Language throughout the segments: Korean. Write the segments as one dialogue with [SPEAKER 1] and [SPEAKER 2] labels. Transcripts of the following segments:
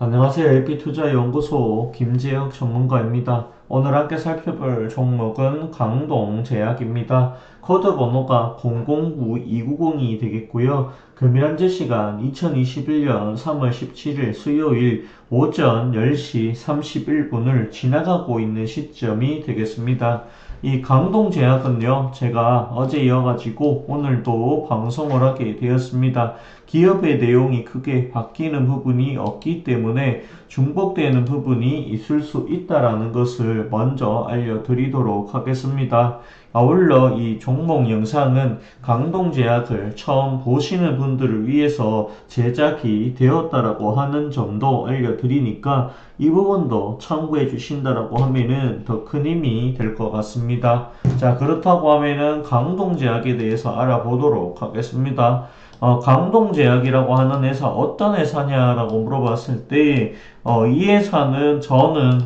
[SPEAKER 1] 안녕하세요. LP투자연구소 김재혁 전문가입니다. 오늘 함께 살펴볼 종목은 강동제약입니다. 코드 번호가 009290이 되겠고요. 금일 현재 시간 2021년 3월 17일 수요일 오전 10시 31분을 지나가고 있는 시점이 되겠습니다. 이 강동제약은요, 제가 어제 이어가지고 오늘도 방송을 하게 되었습니다. 기업의 내용이 크게 바뀌는 부분이 없기 때문에 중복되는 부분이 있을 수 있다라는 것을 먼저 알려드리도록 하겠습니다. 아울러 이 종목 영상은 강동제약을 처음 보시는 분들을 위해서 제작이 되었다라고 하는 점도 알려드리니까 이 부분도 참고해 주신다라고 하면은 더 큰 힘이 될 것 같습니다. 자, 그렇다고 하면은 강동제약에 대해서 알아보도록 하겠습니다. 강동제약이라고 하는 회사 어떤 회사냐라고 물어봤을 때 이 회사는 저는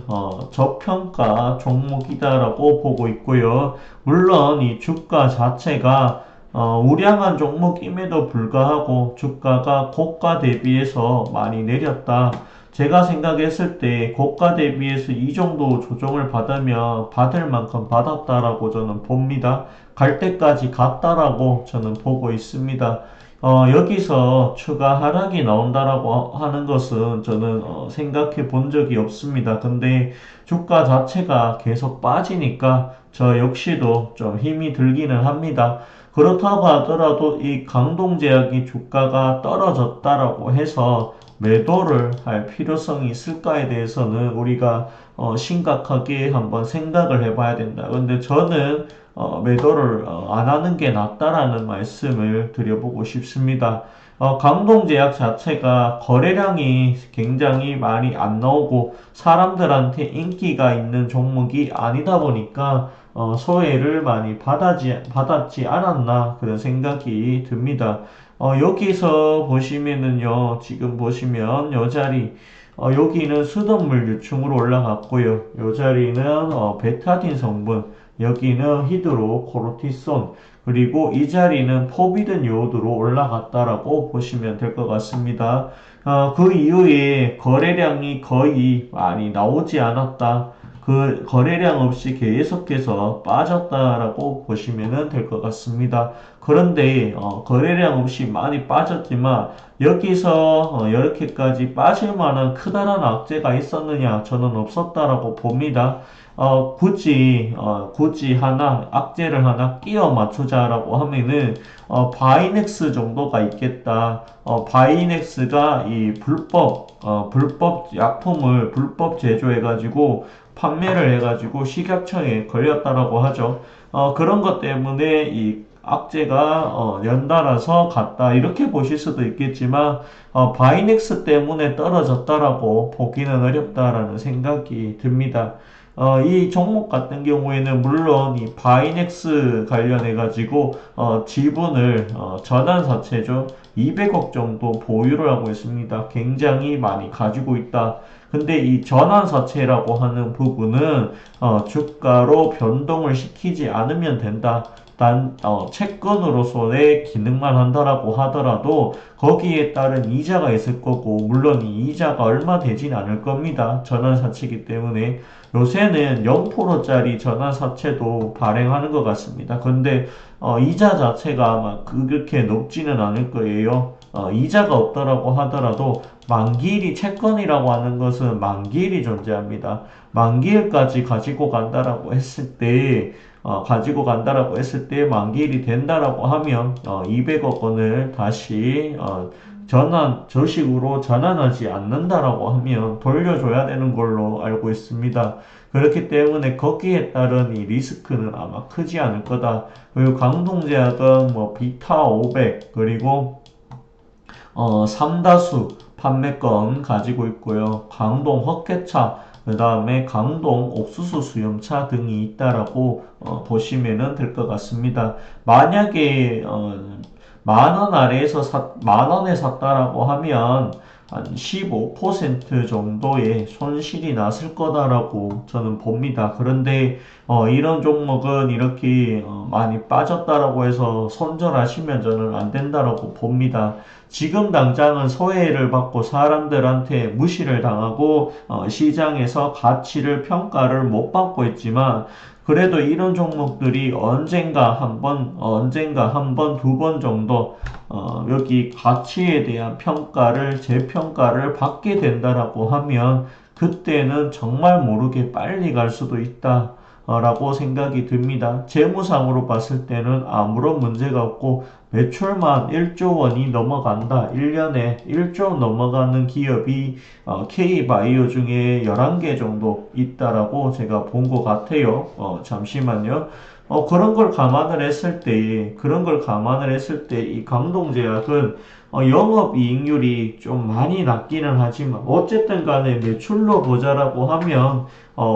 [SPEAKER 1] 저평가 종목이다라고 보고 있고요. 물론 이 주가 자체가 우량한 종목임에도 불구하고 주가가 고가 대비해서 많이 내렸다. 제가 생각했을 때 고가 대비해서 이 정도 조정을 받으면 받을 만큼 받았다라고 저는 봅니다. 갈 때까지 갔다라고 저는 보고 있습니다. 여기서 추가 하락이 나온다라고 하는 것은 저는 생각해 본 적이 없습니다. 근데 주가 자체가 계속 빠지니까 저 역시도 좀 힘이 들기는 합니다. 그렇다고 하더라도 이 강동제약이 주가가 떨어졌다라고 해서 매도를 할 필요성이 있을까에 대해서는 우리가 심각하게 한번 생각을 해봐야 된다. 근데 저는 매도를 안 하는 게 낫다라는 말씀을 드려보고 싶습니다. 강동제약 자체가 거래량이 굉장히 많이 안 나오고 사람들한테 인기가 있는 종목이 아니다 보니까 소외를 많이 받았지 않았나 그런 생각이 듭니다. 여기서 보시면은요, 지금 보시면 요 자리, 여기는 수돗물 유충으로 올라갔고요. 요 자리는 베타딘 성분, 여기는 히드로코르티손, 그리고 이 자리는 포비든 요오드로 올라갔다라고 보시면 될 것 같습니다. 그 이후에 거래량이 거의 많이 나오지 않았다. 그 거래량 없이 계속해서 빠졌다라고 보시면 될 것 같습니다. 그런데 거래량 없이 많이 빠졌지만 여기서 이렇게까지 빠질 만한 크다란 악재가 있었느냐? 저는 없었다라고 봅니다. 굳이 하나 악재를 하나 끼워 맞추자라고 하면은 바이넥스 정도가 있겠다. 바이넥스가 이 불법 약품을 불법 제조해가지고 판매를 해가지고 식약청에 걸렸다라고 하죠. 그런 것 때문에 이 악재가 연달아서 갔다 이렇게 보실 수도 있겠지만 바이넥스 때문에 떨어졌다라고 보기는 어렵다라는 생각이 듭니다. 이 종목 같은 경우에는 물론 이 바이넥스 관련해 가지고 지분을 전환사채죠 200억 정도 보유를 하고 있습니다. 굉장히 많이 가지고 있다. 근데 이 전환사채라고 하는 부분은 주가로 변동을 시키지 않으면 된다. 채권으로서의 기능만 한다라고 하더라도 거기에 따른 이자가 있을 거고 물론 이 이자가 얼마 되진 않을 겁니다. 전환사채이기 때문에 요새는 0%짜리 전환사채도 발행하는 것 같습니다. 근데 이자 자체가 아마 그렇게 높지는 않을 거예요. 이자가 없더라고 하더라도 만기일이 채권이라고 하는 것은 만기일이 존재합니다. 만기일까지 가지고 간다라고 했을 때 만기일이 된다라고 하면 200억 원을 다시 저식으로 전환하지 않는다라고 하면 돌려줘야 되는 걸로 알고 있습니다. 그렇기 때문에 거기에 따른 이 리스크는 아마 크지 않을 거다. 그리고 강동제약은 뭐 비타 500 그리고 삼다수 판매권 가지고 있고요. 강동 헛개차, 그 다음에 강동 옥수수 수염차 등이 있다라고 보시면 될 것 같습니다. 만약에 만원 아래에서 만원에 샀다라고 하면 한 15% 정도의 손실이 났을 거다라고 저는 봅니다. 그런데 이런 종목은 이렇게 많이 빠졌다라고 해서 손절하시면 저는 안 된다라고 봅니다. 지금 당장은 소외를 받고 사람들한테 무시를 당하고 시장에서 가치를 평가를 못 받고 있지만 그래도 이런 종목들이 언젠가 한 번, 두 번 정도 여기 가치에 대한 평가를, 재평가를 받게 된다라고 하면 그때는 정말 모르게 빨리 갈 수도 있다. 라고 생각이 듭니다. 재무상으로 봤을 때는 아무런 문제가 없고 매출만 1조 원이 넘어간다. 1년에 1조 넘어가는 기업이 K바이오 중에 11개 정도 있다라고 제가 본 것 같아요. 잠시만요. 그런 걸 감안을 했을 때 이 강동제약은 영업이익률이 좀 많이 낮기는 하지만 어쨌든 간에 매출로 보자라고 하면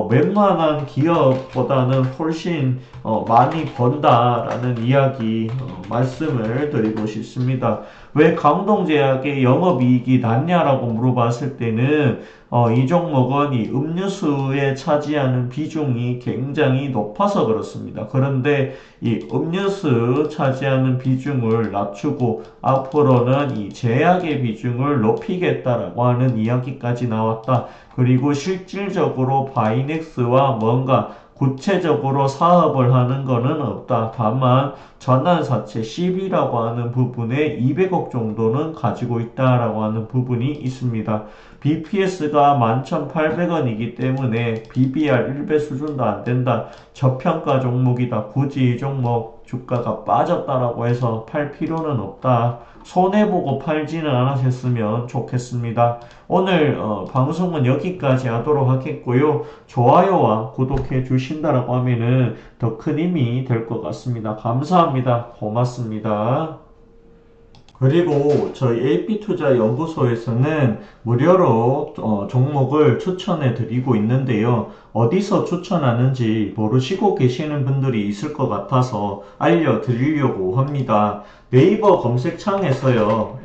[SPEAKER 1] 웬만한 기업보다는 훨씬 많이 번다라는 이야기 말씀을 드리고 싶습니다. 왜 강동제약의 영업이익이 낮냐라고 물어봤을 때는 이 종목은 이 음료수에 차지하는 비중이 굉장히 높아서 그렇습니다. 그런데 이 음료수 차지하는 비중을 낮추고 앞으로는 이 제약의 비중을 높이겠다라고 하는 이야기까지 나왔다. 그리고 실질적으로 바이넥스와 뭔가 구체적으로 사업을 하는 것은 없다. 다만 전환사채 CB라고 하는 부분에 200억 정도는 가지고 있다라고 하는 부분이 있습니다. BPS가 11,800원이기 때문에 BBR 1배 수준도 안 된다. 저평가 종목이다. 굳이 이 종목 주가가 빠졌다라고 해서 팔 필요는 없다. 손해보고 팔지는 않으셨으면 좋겠습니다. 오늘 방송은 여기까지 하도록 하겠고요. 좋아요와 구독해 주신다라고 하면은 더 큰 힘이 될 것 같습니다. 감사합니다. 고맙습니다. 그리고 저희 AP투자연구소에서는 무료로 종목을 추천해 드리고 있는데요. 어디서 추천하는지 모르시고 계시는 분들이 있을 것 같아서 알려드리려고 합니다. 네이버 검색창에서요,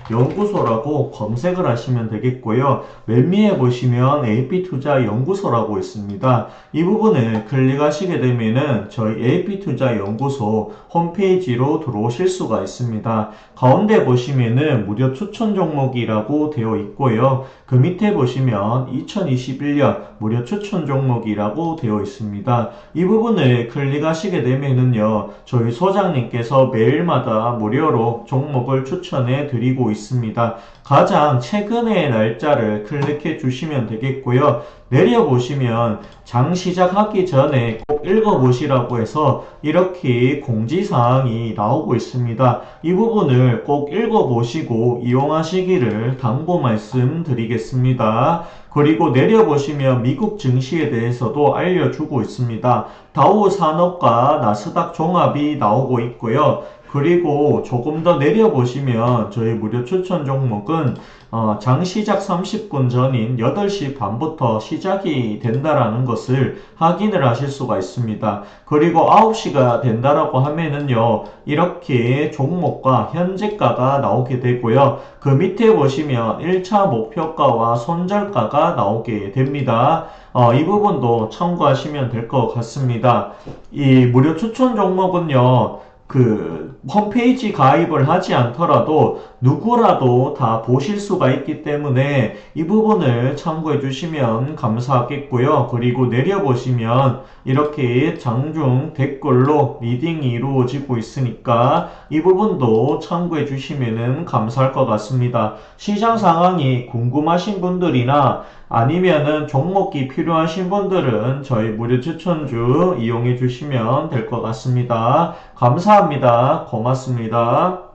[SPEAKER 1] AP투자연구소라고 검색을 하시면 되겠고요. 맨 위에 보시면 AP투자연구소라고 있습니다. 이 부분을 클릭하시게 되면은 저희 AP투자연구소 홈페이지로 들어오실 수가 있습니다. 가운데 보시면은 무료 추천 종목이라고 되어 있고요. 그 밑에 보시면 2021년 무료 추천 종목이라고 되어 있습니다. 이 부분을 클릭하시게 되면은요, 저희 소장님께서 매일마다 무료로 종목을 추천해 드리고 있습니다. 가장 최근의 날짜를 클릭해 주시면 되겠고요. 내려보시면 장 시작하기 전에 꼭 읽어보시라고 해서 이렇게 공지사항이 나오고 있습니다. 이 부분을 꼭 읽어보시고 이용하시기를 당부 말씀드리겠습니다. 그리고 내려보시면 미국 증시에 대해서도 알려주고 있습니다. 다우 산업과 나스닥 종합이 나오고 있고요. 그리고 조금 더 내려보시면 저희 무료 추천 종목은 장 시작 30분 전인 8시 반부터 시작이 된다라는 것을 확인을 하실 수가 있습니다. 그리고 9시가 된다라고 하면은요, 이렇게 종목과 현재가가 나오게 되고요. 그 밑에 보시면 1차 목표가와 손절가가 나오게 됩니다. 이 부분도 참고하시면 될 것 같습니다. 이 무료 추천 종목은요, 홈페이지 가입을 하지 않더라도 누구라도 다 보실 수가 있기 때문에 이 부분을 참고해 주시면 감사하겠고요. 그리고 내려보시면 이렇게 장중 댓글로 리딩이 이루어지고 있으니까 이 부분도 참고해 주시면 감사할 것 같습니다. 시장 상황이 궁금하신 분들이나 아니면은 종목이 필요하신 분들은 저희 무료 추천주 이용해 주시면 될 것 같습니다. 감사합니다. 고맙습니다.